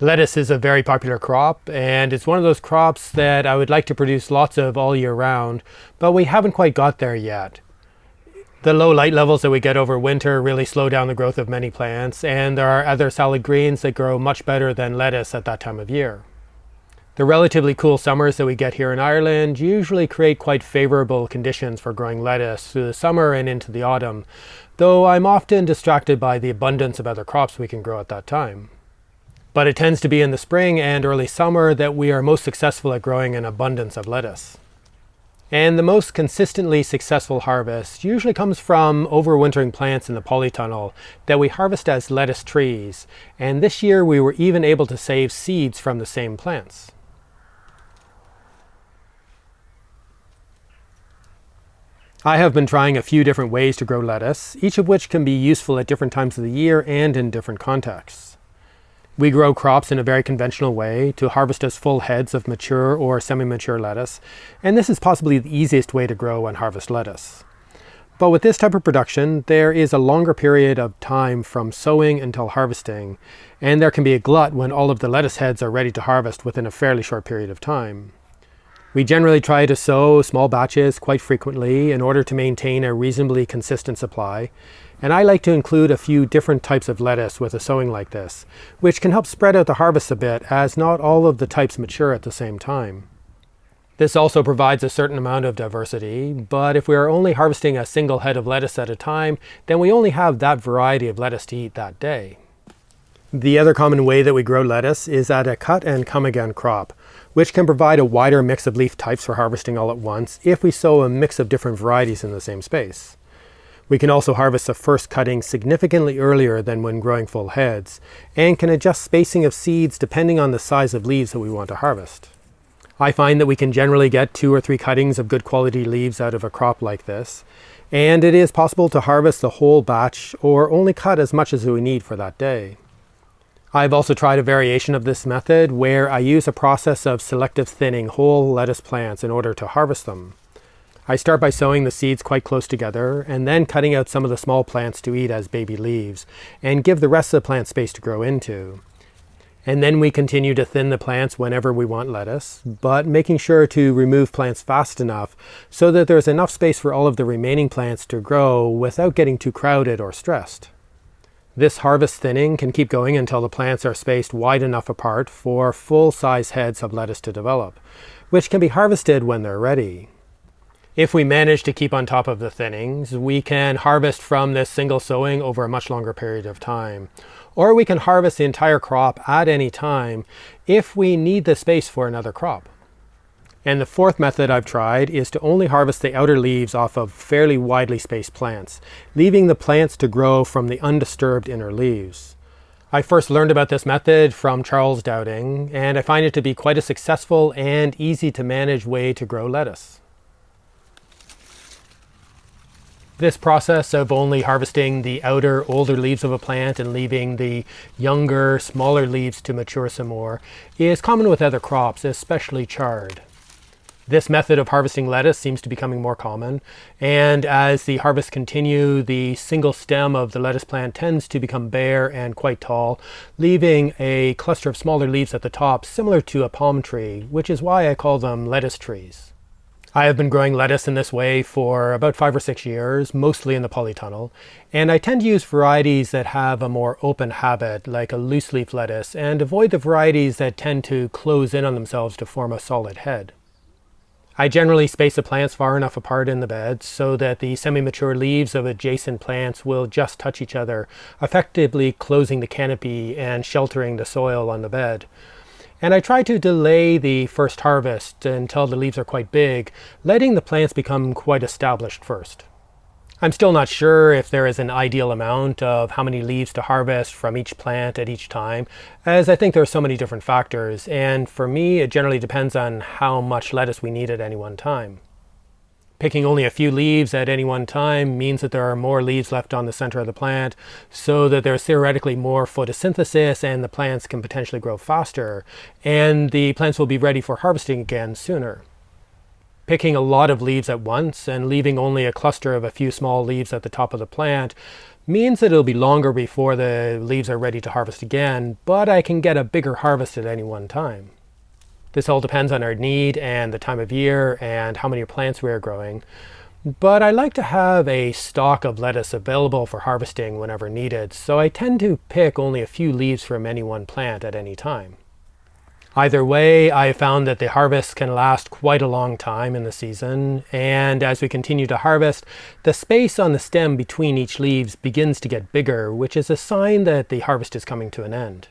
Lettuce is a very popular crop, and it's one of those crops that I would like to produce lots of all year round, but we haven't quite got there yet. The low light levels that we get over winter really slow down the growth of many plants, and there are other salad greens that grow much better than lettuce at that time of year. The relatively cool summers that we get here in Ireland usually create quite favorable conditions for growing lettuce through the summer and into the autumn, though I'm often distracted by the abundance of other crops we can grow at that time. But it tends to be in the spring and early summer that we are most successful at growing an abundance of lettuce. And the most consistently successful harvest usually comes from overwintering plants in the polytunnel that we harvest as lettuce trees, and this year we were even able to save seeds from the same plants. I have been trying a few different ways to grow lettuce, each of which can be useful at different times of the year and in different contexts. We grow crops in a very conventional way to harvest as full heads of mature or semi-mature lettuce, and this is possibly the easiest way to grow and harvest lettuce. But with this type of production, there is a longer period of time from sowing until harvesting, and there can be a glut when all of the lettuce heads are ready to harvest within a fairly short period of time. We generally try to sow small batches quite frequently in order to maintain a reasonably consistent supply, and I like to include a few different types of lettuce with a sowing like this, which can help spread out the harvest a bit as not all of the types mature at the same time. This also provides a certain amount of diversity, but if we are only harvesting a single head of lettuce at a time, then we only have that variety of lettuce to eat that day. The other common way that we grow lettuce is at a cut and come again crop, which can provide a wider mix of leaf types for harvesting all at once if we sow a mix of different varieties in the same space. We can also harvest the first cutting significantly earlier than when growing full heads, and can adjust spacing of seeds depending on the size of leaves that we want to harvest. I find that we can generally get 2 or 3 cuttings of good quality leaves out of a crop like this, and it is possible to harvest the whole batch or only cut as much as we need for that day. I've also tried a variation of this method where I use a process of selective thinning whole lettuce plants in order to harvest them. I start by sowing the seeds quite close together and then cutting out some of the small plants to eat as baby leaves and give the rest of the plant space to grow into. And then we continue to thin the plants whenever we want lettuce, but making sure to remove plants fast enough so that there's enough space for all of the remaining plants to grow without getting too crowded or stressed. This harvest thinning can keep going until the plants are spaced wide enough apart for full-size heads of lettuce to develop, which can be harvested when they're ready. If we manage to keep on top of the thinnings, we can harvest from this single sowing over a much longer period of time. Or we can harvest the entire crop at any time if we need the space for another crop. And the fourth method I've tried is to only harvest the outer leaves off of fairly widely spaced plants, leaving the plants to grow from the undisturbed inner leaves. I first learned about this method from Charles Dowding, and I find it to be quite a successful and easy to manage way to grow lettuce. This process of only harvesting the outer, older leaves of a plant and leaving the younger, smaller leaves to mature some more is common with other crops, especially chard. This method of harvesting lettuce seems to be becoming more common, and as the harvests continue, the single stem of the lettuce plant tends to become bare and quite tall, leaving a cluster of smaller leaves at the top similar to a palm tree, which is why I call them lettuce trees. I have been growing lettuce in this way for about 5 or 6 years, mostly in the polytunnel, and I tend to use varieties that have a more open habit, like a loose leaf lettuce, and avoid the varieties that tend to close in on themselves to form a solid head. I generally space the plants far enough apart in the bed so that the semi-mature leaves of adjacent plants will just touch each other, effectively closing the canopy and sheltering the soil on the bed. And I try to delay the first harvest until the leaves are quite big, letting the plants become quite established first. I'm still not sure if there is an ideal amount of how many leaves to harvest from each plant at each time, as I think there are so many different factors, and for me it generally depends on how much lettuce we need at any one time. Picking only a few leaves at any one time means that there are more leaves left on the center of the plant, so that there's theoretically more photosynthesis and the plants can potentially grow faster, and the plants will be ready for harvesting again sooner. Picking a lot of leaves at once and leaving only a cluster of a few small leaves at the top of the plant means that it'll be longer before the leaves are ready to harvest again, but I can get a bigger harvest at any one time. This all depends on our need and the time of year and how many plants we are growing. But I like to have a stock of lettuce available for harvesting whenever needed, so I tend to pick only a few leaves from any one plant at any time. Either way, I found that the harvest can last quite a long time in the season, and as we continue to harvest, the space on the stem between each leaves begins to get bigger, which is a sign that the harvest is coming to an end.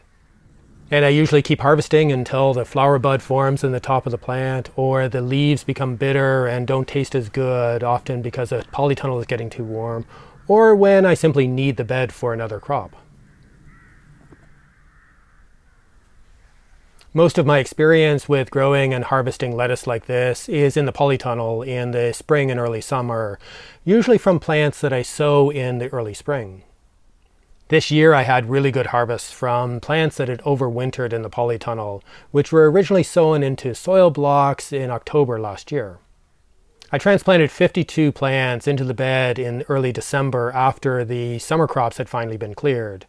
And I usually keep harvesting until the flower bud forms in the top of the plant, or the leaves become bitter and don't taste as good, often because the polytunnel is getting too warm, or when I simply need the bed for another crop. Most of my experience with growing and harvesting lettuce like this is in the polytunnel in the spring and early summer, usually from plants that I sow in the early spring. This year I had really good harvests from plants that had overwintered in the polytunnel, which were originally sown into soil blocks in October last year. I transplanted 52 plants into the bed in early December after the summer crops had finally been cleared.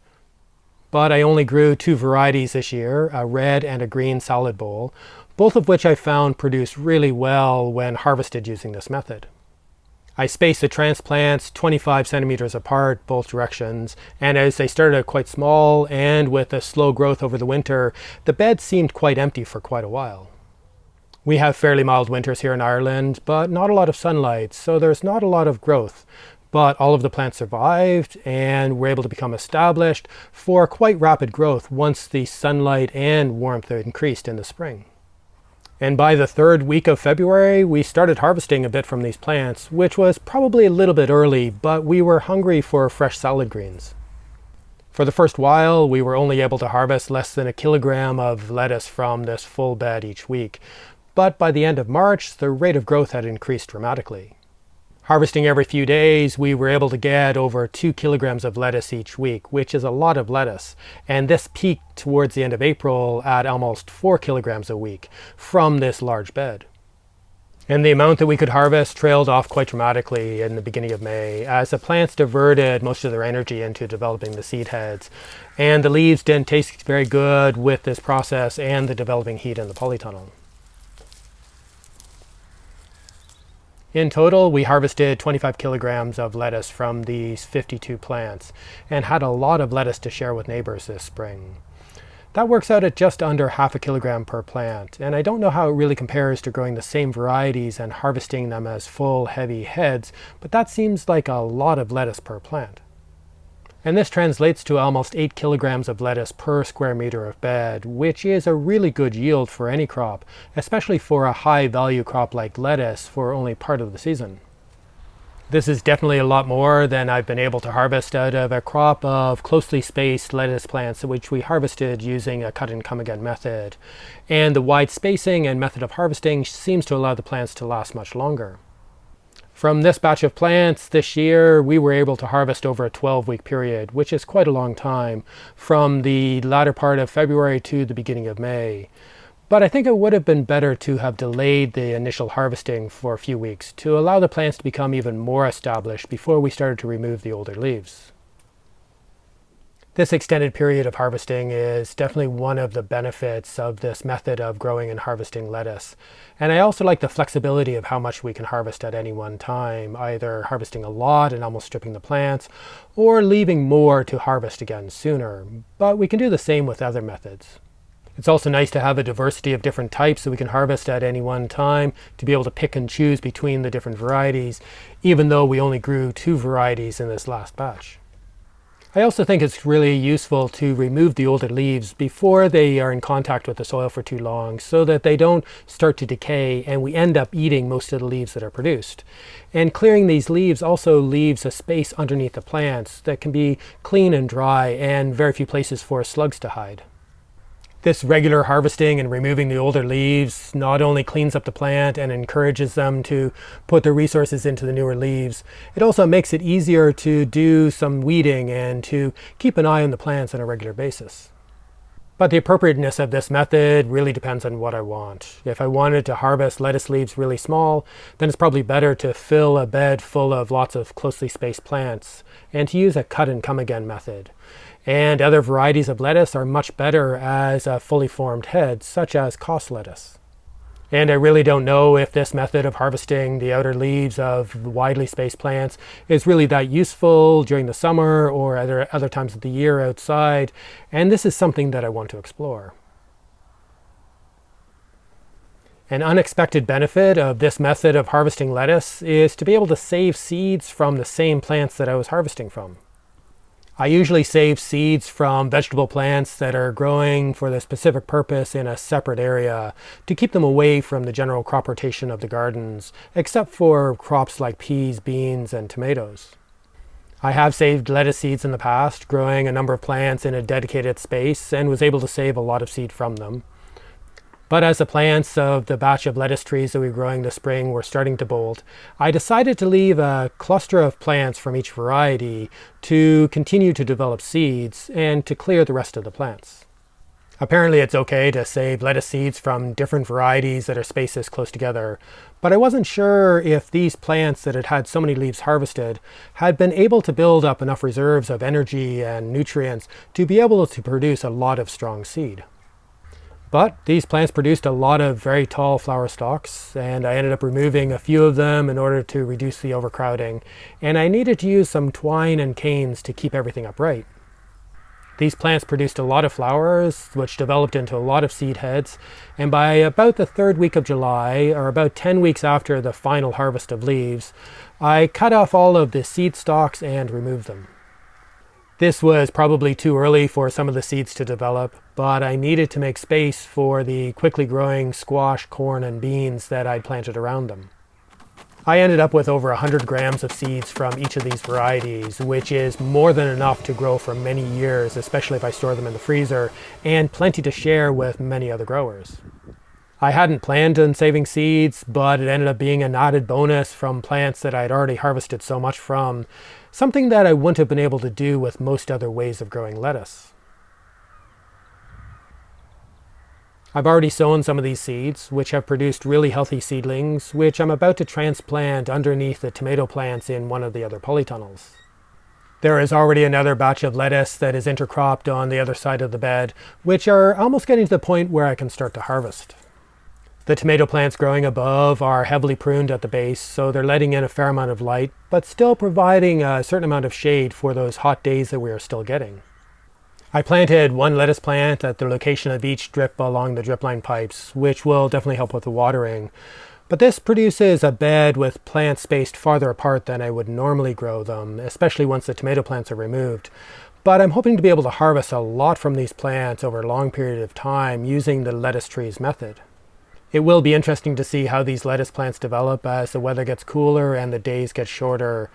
But I only grew 2 varieties this year, a red and a green salad bowl, both of which I found produced really well when harvested using this method. I spaced the transplants 25 centimeters apart both directions, and as they started out quite small and with a slow growth over the winter, the bed seemed quite empty for quite a while. We have fairly mild winters here in Ireland, but not a lot of sunlight, so there's not a lot of growth. But all of the plants survived and were able to become established for quite rapid growth once the sunlight and warmth increased in the spring. And by the 3rd week of February, we started harvesting a bit from these plants, which was probably a little bit early, but we were hungry for fresh salad greens. For the first while, we were only able to harvest less than 1 kilogram of lettuce from this full bed each week. But by the end of March, the rate of growth had increased dramatically. Harvesting every few days, we were able to get over 2 kilograms of lettuce each week, which is a lot of lettuce. And this peaked towards the end of April at almost 4 kilograms a week from this large bed. And the amount that we could harvest trailed off quite dramatically in the beginning of May, as the plants diverted most of their energy into developing the seed heads. And the leaves didn't taste very good with this process and the developing heat in the polytunnel. In total, we harvested 25 kilograms of lettuce from these 52 plants and had a lot of lettuce to share with neighbors this spring. That works out at just under half a kilogram per plant, and I don't know how it really compares to growing the same varieties and harvesting them as full, heavy heads, but that seems like a lot of lettuce per plant. And this translates to almost 8 kilograms of lettuce per square meter of bed, which is a really good yield for any crop, especially for a high-value crop like lettuce for only part of the season. This is definitely a lot more than I've been able to harvest out of a crop of closely spaced lettuce plants which we harvested using a cut-and-come-again method. And the wide spacing and method of harvesting seems to allow the plants to last much longer. From this batch of plants this year, we were able to harvest over a 12-week period, which is quite a long time, from the latter part of February to the beginning of May. But I think it would have been better to have delayed the initial harvesting for a few weeks to allow the plants to become even more established before we started to remove the older leaves. This extended period of harvesting is definitely one of the benefits of this method of growing and harvesting lettuce. And I also like the flexibility of how much we can harvest at any one time, either harvesting a lot and almost stripping the plants, or leaving more to harvest again sooner. But we can do the same with other methods. It's also nice to have a diversity of different types that we can harvest at any one time, to be able to pick and choose between the different varieties, even though we only grew 2 varieties in this last batch. I also think it's really useful to remove the older leaves before they are in contact with the soil for too long so that they don't start to decay and we end up eating most of the leaves that are produced. And clearing these leaves also leaves a space underneath the plants that can be clean and dry and very few places for slugs to hide. This regular harvesting and removing the older leaves not only cleans up the plant and encourages them to put their resources into the newer leaves, it also makes it easier to do some weeding and to keep an eye on the plants on a regular basis. But the appropriateness of this method really depends on what I want. If I wanted to harvest lettuce leaves really small, then it's probably better to fill a bed full of lots of closely spaced plants and to use a cut and come again method. And other varieties of lettuce are much better as a fully formed head, such as cos lettuce. And I really don't know if this method of harvesting the outer leaves of widely spaced plants is really that useful during the summer or other times of the year outside, and this is something that I want to explore. An unexpected benefit of this method of harvesting lettuce is to be able to save seeds from the same plants that I was harvesting from. I usually save seeds from vegetable plants that are growing for the specific purpose in a separate area to keep them away from the general crop rotation of the gardens, except for crops like peas, beans, and tomatoes. I have saved lettuce seeds in the past, growing a number of plants in a dedicated space, and was able to save a lot of seed from them. But as the plants of the batch of lettuce trees that we were growing this spring were starting to bolt, I decided to leave a cluster of plants from each variety to continue to develop seeds and to clear the rest of the plants. Apparently it's okay to save lettuce seeds from different varieties that are spaced this close together, but I wasn't sure if these plants that had had so many leaves harvested had been able to build up enough reserves of energy and nutrients to be able to produce a lot of strong seed. But these plants produced a lot of very tall flower stalks, and I ended up removing a few of them in order to reduce the overcrowding, and I needed to use some twine and canes to keep everything upright. These plants produced a lot of flowers, which developed into a lot of seed heads, and by about the third week of July, or about 10 weeks after the final harvest of leaves, I cut off all of the seed stalks and removed them. This was probably too early for some of the seeds to develop, but I needed to make space for the quickly growing squash, corn, and beans that I'd planted around them. I ended up with over 100 grams of seeds from each of these varieties, which is more than enough to grow for many years, especially if I store them in the freezer, and plenty to share with many other growers. I hadn't planned on saving seeds, but it ended up being an added bonus from plants that I'd already harvested so much from, something that I wouldn't have been able to do with most other ways of growing lettuce. I've already sown some of these seeds, which have produced really healthy seedlings, which I'm about to transplant underneath the tomato plants in one of the other polytunnels. There is already another batch of lettuce that is intercropped on the other side of the bed, which are almost getting to the point where I can start to harvest. The tomato plants growing above are heavily pruned at the base, so they're letting in a fair amount of light, but still providing a certain amount of shade for those hot days that we are still getting. I planted one lettuce plant at the location of each drip along the drip line pipes, which will definitely help with the watering. But this produces a bed with plants spaced farther apart than I would normally grow them, especially once the tomato plants are removed. But I'm hoping to be able to harvest a lot from these plants over a long period of time using the lettuce trees method. It will be interesting to see how these lettuce plants develop as the weather gets cooler and the days get shorter.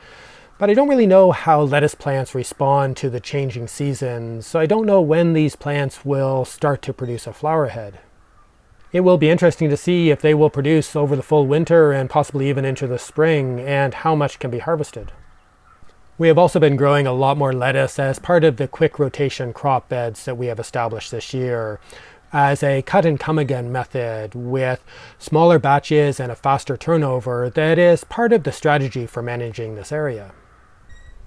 But I don't really know how lettuce plants respond to the changing seasons, so I don't know when these plants will start to produce a flower head. It will be interesting to see if they will produce over the full winter and possibly even into the spring, and how much can be harvested. We have also been growing a lot more lettuce as part of the quick rotation crop beds that we have established this year, as a cut and come again method with smaller batches and a faster turnover that is part of the strategy for managing this area.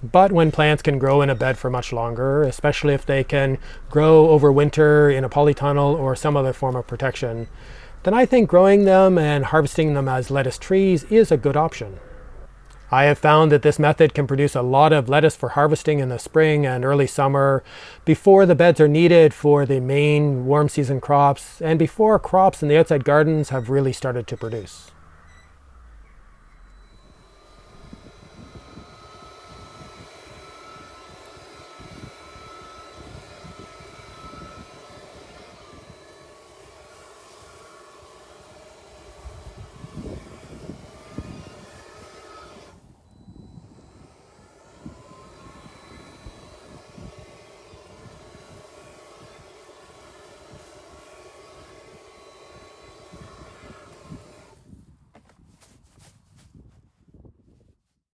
But when plants can grow in a bed for much longer, especially if they can grow over winter in a polytunnel or some other form of protection, then I think growing them and harvesting them as lettuce trees is a good option. I have found that this method can produce a lot of lettuce for harvesting in the spring and early summer, before the beds are needed for the main warm season crops, and before crops in the outside gardens have really started to produce.